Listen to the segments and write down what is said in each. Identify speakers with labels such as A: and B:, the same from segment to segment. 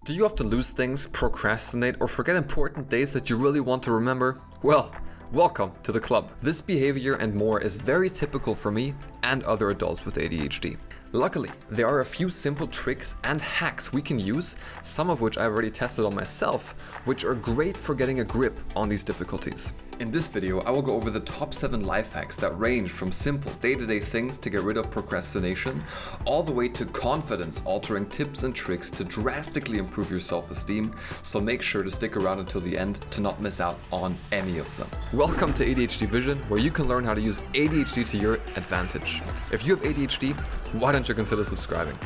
A: Do you often lose things, procrastinate, or forget important dates that you really want to remember? Well, welcome to the club. This behavior and more is very typical for me and other adults with ADHD. Luckily, there are a few simple tricks and hacks we can use, some of which I've already tested on myself, which are great for getting a grip on these difficulties. In this video, I will go over the top 7 life hacks that range from simple day-to-day things to get rid of procrastination, all the way to confidence-altering tips and tricks to drastically improve your self-esteem, so make sure to stick around until the end to not miss out on any of them. Welcome to ADHD Vision, where you can learn how to use ADHD to your advantage. If you have ADHD, why don't you consider subscribing?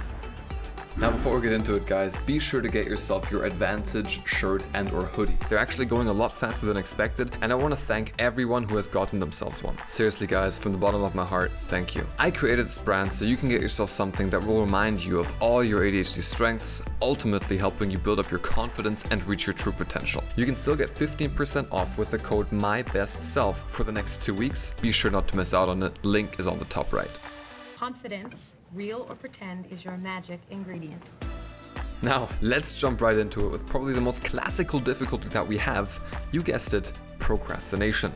A: Now before we get into it, guys, be sure to get yourself your Advantage shirt and or hoodie. They're actually going a lot faster than expected, and I want to thank everyone who has gotten themselves one. Seriously guys, from the bottom of my heart, thank you. I created this brand so you can get yourself something that will remind you of all your ADHD strengths, ultimately helping you build up your confidence and reach your true potential. You can still get 15% off with the code MYBESTSELF for the next 2 weeks. Be sure not to miss out on it. Link is on the top right.
B: Confidence, real or pretend, is your magic ingredient.
A: Now, let's jump right into it with probably the most classical difficulty that we have. You guessed it, procrastination.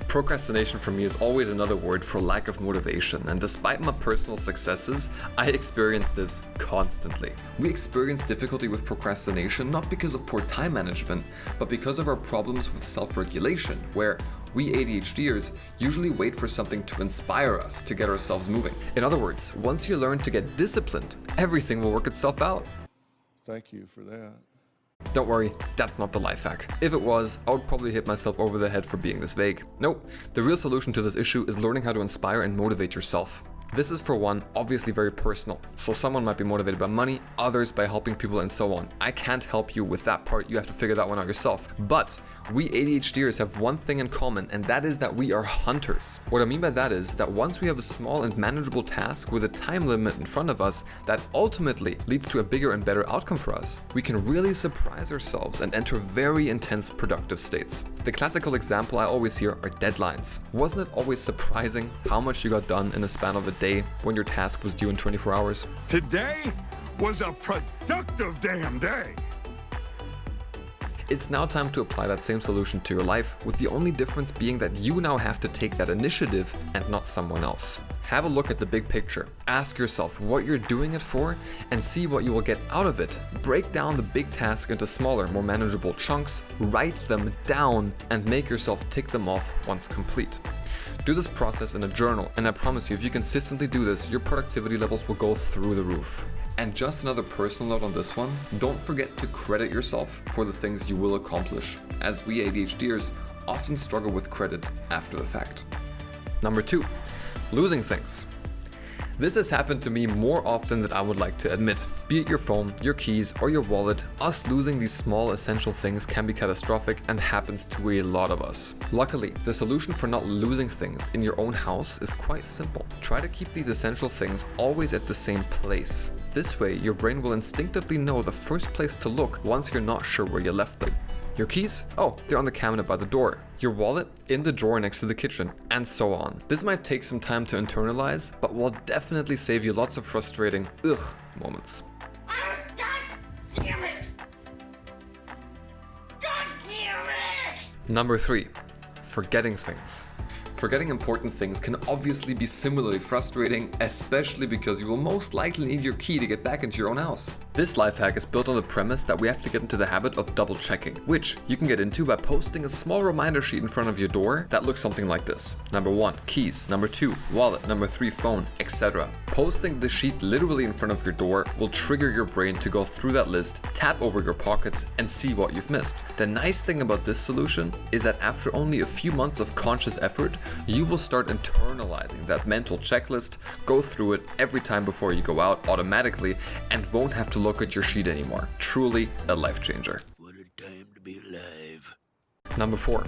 A: Procrastination for me is always another word for lack of motivation, and despite my personal successes, I experience this constantly. We experience difficulty with procrastination not because of poor time management, but because of our problems with self-regulation, where we ADHDers usually wait for something to inspire us to get ourselves moving. In other words, once you learn to get disciplined, everything will work itself out.
C: Thank you for that.
A: Don't worry, that's not the life hack. If it was, I would probably hit myself over the head for being this vague. Nope, the real solution to this issue is learning how to inspire and motivate yourself. This is, for one, obviously very personal. So someone might be motivated by money, others by helping people, and so on. I can't help you with that part, you have to figure that one out yourself. But we ADHDers have one thing in common, and that is that we are hunters. What I mean by that is that once we have a small and manageable task with a time limit in front of us that ultimately leads to a bigger and better outcome for us, we can really surprise ourselves and enter very intense productive states. The classical example I always hear are deadlines. Wasn't it always surprising how much you got done in a span of a day when your task was due in 24 hours?
C: Today was a productive damn day.
A: It's now time to apply that same solution to your life, with the only difference being that you now have to take that initiative and not someone else. Have a look at the big picture. Ask yourself what you're doing it for and see what you will get out of it. Break down the big task into smaller, more manageable chunks, write them down, and make yourself tick them off once complete. Do this process in a journal, and I promise you, if you consistently do this, your productivity levels will go through the roof. And just another personal note on this one, don't forget to credit yourself for the things you will accomplish, as we ADHDers often struggle with credit after the fact. Number 2, losing things. This has happened to me more often than I would like to admit. Be it your phone, your keys, or your wallet, us losing these small essential things can be catastrophic and happens to a lot of us. Luckily, the solution for not losing things in your own house is quite simple. Try to keep these essential things always at the same place. This way, your brain will instinctively know the first place to look once you're not sure where you left them. Your keys? Oh, they're on the cabinet by the door. Your wallet? In the drawer next to the kitchen, and so on. This might take some time to internalize, but will definitely save you lots of frustrating moments.
D: God damn it! God damn it!
A: Number 3, forgetting things. Forgetting important things can obviously be similarly frustrating, especially because you will most likely need your key to get back into your own house. This life hack is built on the premise that we have to get into the habit of double checking, which you can get into by posting a small reminder sheet in front of your door that looks something like this. Number 1, keys. Number 2, wallet. Number 3, phone, etc. Posting the sheet literally in front of your door will trigger your brain to go through that list, tap over your pockets, and see what you've missed. The nice thing about this solution is that after only a few months of conscious effort, you will start internalizing that mental checklist, go through it every time before you go out automatically, and won't have to look at your sheet anymore. Truly a life changer.
E: What a time to be alive.
A: Number 4,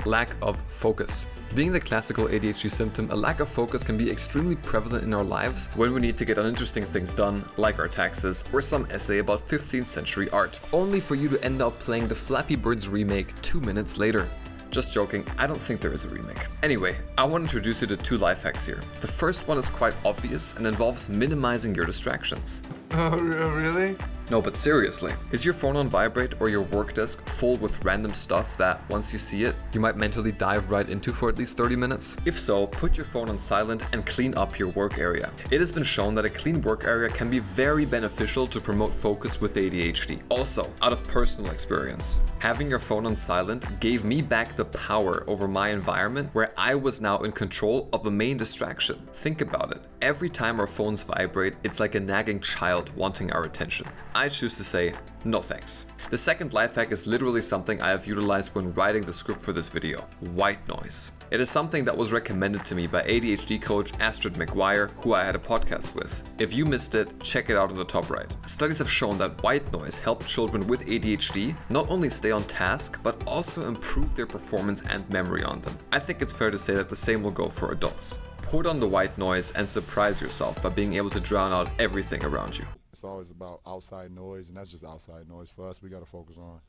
A: lack of focus. Being the classical ADHD symptom, a lack of focus can be extremely prevalent in our lives when we need to get uninteresting things done, like our taxes, or some essay about 15th century art, only for you to end up playing the Flappy Birds remake 2 minutes later. Just joking, I don't think there is a remake. Anyway, I want to introduce you to 2 life hacks here. The first one is quite obvious and involves minimizing your distractions.
C: Oh, really?
A: No, but seriously, is your phone on vibrate or your work desk full with random stuff that, once you see it, you might mentally dive right into for at least 30 minutes? If so, put your phone on silent and clean up your work area. It has been shown that a clean work area can be very beneficial to promote focus with ADHD. Also, out of personal experience, having your phone on silent gave me back the power over my environment, where I was now in control of the main distraction. Think about it. Every time our phones vibrate, it's like a nagging child wanting our attention. I choose to say, no thanks. The second life hack is literally something I have utilized when writing the script for this video: white noise. It is something that was recommended to me by ADHD coach Astrid McGuire, who I had a podcast with. If you missed it, check it out on the top right. Studies have shown that white noise helped children with ADHD not only stay on task, but also improve their performance and memory on them. I think it's fair to say that the same will go for adults. Put on the white noise and surprise yourself by being able to drown out everything around you.
F: It's always about outside noise, and that's just outside noise. For us, we got to focus on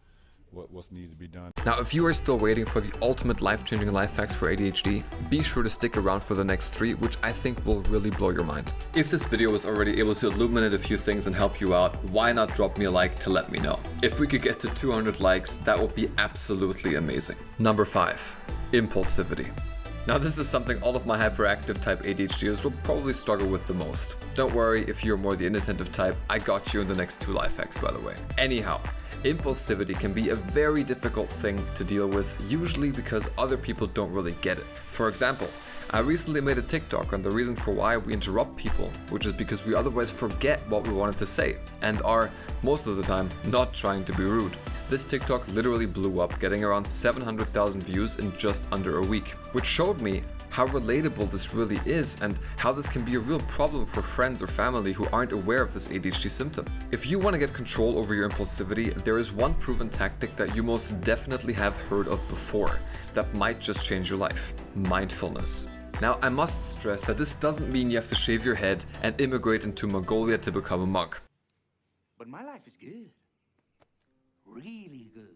F: what needs to be done.
A: Now, if you are still waiting for the ultimate life-changing life hacks for ADHD, be sure to stick around for the next 3, which I think will really blow your mind. If this video was already able to illuminate a few things and help you out, why not drop me a like to let me know? If we could get to 200 likes, that would be absolutely amazing. Number 5, impulsivity. Now, this is something all of my hyperactive type ADHDers will probably struggle with the most. Don't worry if you're more the inattentive type, I got you in the next 2 life hacks, by the way. Anyhow, impulsivity can be a very difficult thing to deal with, usually because other people don't really get it. For example, I recently made a TikTok on the reason for why we interrupt people, which is because we otherwise forget what we wanted to say and are, most of the time, not trying to be rude. This TikTok literally blew up, getting around 700,000 views in just under a week, which showed me how relatable this really is and how this can be a real problem for friends or family who aren't aware of this ADHD symptom. If you want to get control over your impulsivity, there is one proven tactic that you most definitely have heard of before that might just change your life: mindfulness. Now, I must stress that this doesn't mean you have to shave your head and immigrate into Mongolia to become a monk.
E: But my life is good. Really good.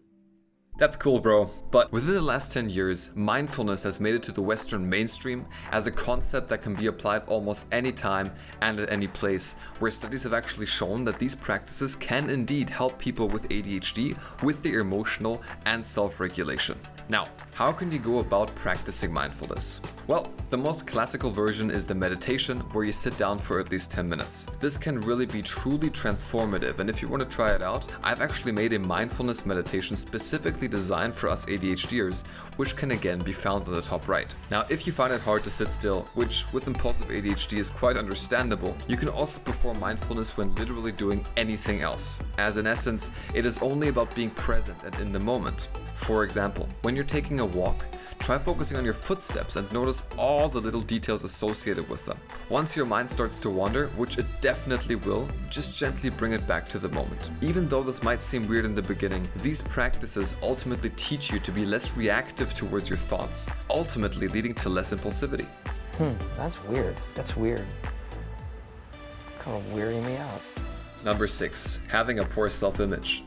A: That's cool, bro. But within the last 10 years, mindfulness has made it to the Western mainstream as a concept that can be applied almost any time and at any place, where studies have actually shown that these practices can indeed help people with ADHD with their emotional and self-regulation. Now, how can you go about practicing mindfulness? Well, the most classical version is the meditation, where you sit down for at least 10 minutes. This can really be truly transformative, and if you want to try it out, I've actually made a mindfulness meditation specifically designed for us ADHDers, which can again be found on the top right. Now, if you find it hard to sit still, which with impulsive ADHD is quite understandable, you can also perform mindfulness when literally doing anything else, as in essence, it is only about being present and in the moment. For example, when you're taking a walk, try focusing on your footsteps and notice all the little details associated with them. Once your mind starts to wander, which it definitely will, just gently bring it back to the moment. Even though this might seem weird in the beginning, these practices ultimately teach you to be less reactive towards your thoughts, ultimately leading to less impulsivity.
G: That's weird. That's weird. Kind of weirding me out.
A: Number 6, having a poor self-image.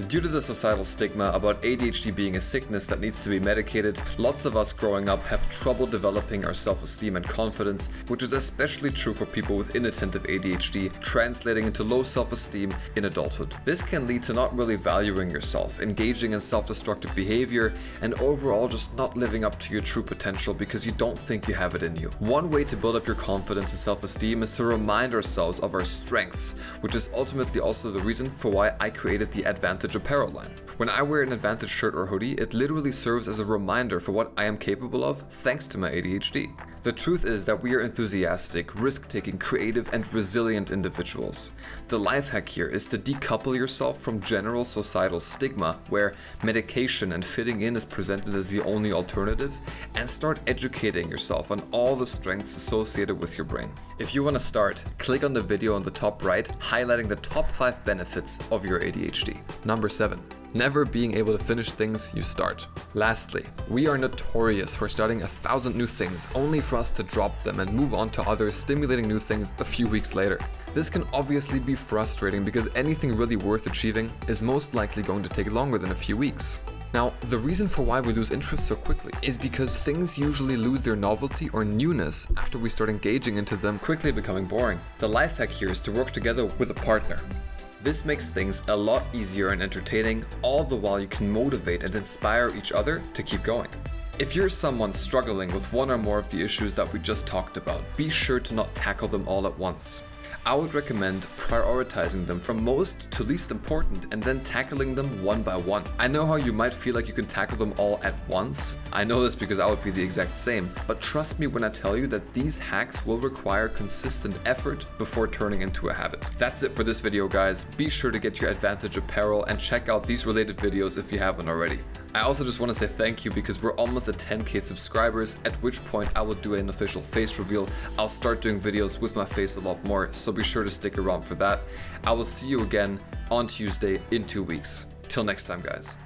A: Due to the societal stigma about ADHD being a sickness that needs to be medicated, lots of us growing up have trouble developing our self-esteem and confidence, which is especially true for people with inattentive ADHD, translating into low self-esteem in adulthood. This can lead to not really valuing yourself, engaging in self-destructive behavior, and overall just not living up to your true potential because you don't think you have it in you. One way to build up your confidence and self-esteem is to remind ourselves of our strengths, which is ultimately also the reason for why I created the Advantage apparel line. When I wear an Advantage shirt or hoodie, it literally serves as a reminder for what I am capable of thanks to my ADHD. The truth is that we are enthusiastic, risk-taking, creative, and resilient individuals. The life hack here is to decouple yourself from general societal stigma, where medication and fitting in is presented as the only alternative, and start educating yourself on all the strengths associated with your brain. If you want to start, click on the video on the top right, highlighting the top 5 benefits of your ADHD. Number 7. Never being able to finish things you start. Lastly, we are notorious for starting 1,000 new things only for us to drop them and move on to other stimulating new things a few weeks later. This can obviously be frustrating because anything really worth achieving is most likely going to take longer than a few weeks. Now, the reason for why we lose interest so quickly is because things usually lose their novelty or newness after we start engaging into them, quickly becoming boring. The life hack here is to work together with a partner. This makes things a lot easier and entertaining, all the while you can motivate and inspire each other to keep going. If you're someone struggling with one or more of the issues that we just talked about, be sure to not tackle them all at once. I would recommend prioritizing them from most to least important and then tackling them one by one. I know how you might feel like you can tackle them all at once. I know this because I would be the exact same, but trust me when I tell you that these hacks will require consistent effort before turning into a habit. That's it for this video, guys. Be sure to get your Advantage apparel and check out these related videos if you haven't already. I also just want to say thank you because we're almost at 10k subscribers, at which point I will do an official face reveal. I'll start doing videos with my face a lot more, so be sure to stick around for that. I will see you again on Tuesday in 2 weeks. Till next time, guys.